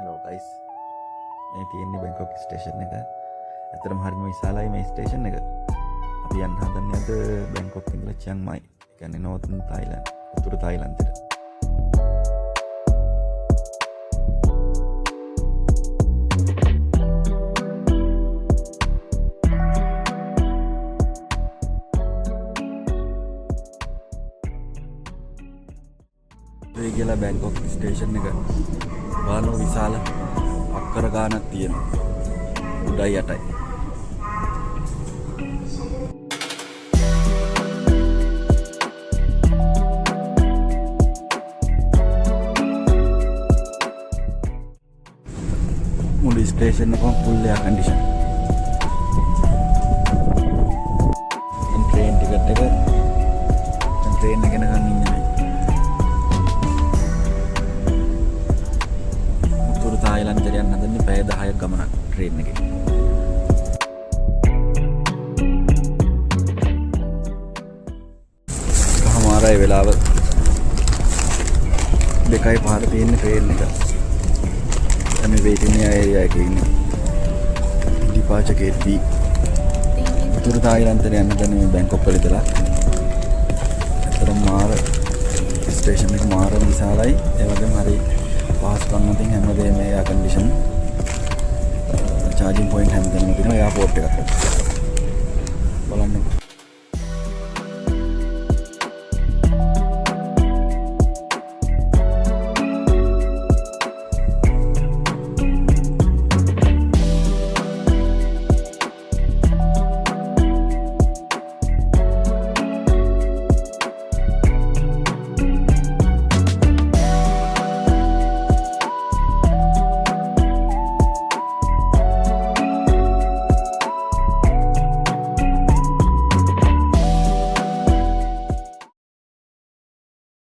Hello guys. මේ තියෙන්නේ Bangkok station එක. ඇත්තටම හරිම විශාලයි මේ ස්ටේෂන් එක. අපි යන්න හදන්නේ අද බැංකොක් ඉඳලා චියං මයි. ඒ කියන්නේ නෝර්තන් තායිලන්ත. උතුරු තායිලන්තෙට. මේ කියලා බැංකොක් ස්ටේෂන් එක බලන විශාල අක්කර ගානක් තියෙනවා. උඩයි යටයි. මුළු ස්ටේෂන් එකම full air condition. Train ticket එක ට්‍රේන් එක යනකම් ඉන්නේ. උතුරු තායිලන්තයට යන්න හදන්නේ පැය 10ක් ගමනක් ට්‍රේන් එකේ. කහමාරයි වෙලාව 2:05 තියෙන ට්‍රේන් එක. අපි වේටින් ඒරියා එකේ ඉන්නේ. Departure gate B. උතුරු තායිලන්තයට යන්න හදන්නේ මේ බැංකොක් වල ඉඳලා. අතරම මාර ස්ටේෂන් එක මාර විශාලයි. ඒ වගේම හරි පහසුකම් නැතිනම් හැමදේම එයාර් කන්ඩිෂන්. charging point හැමදේම තියෙනවා එයාපෝට් එකකට. බලන්න.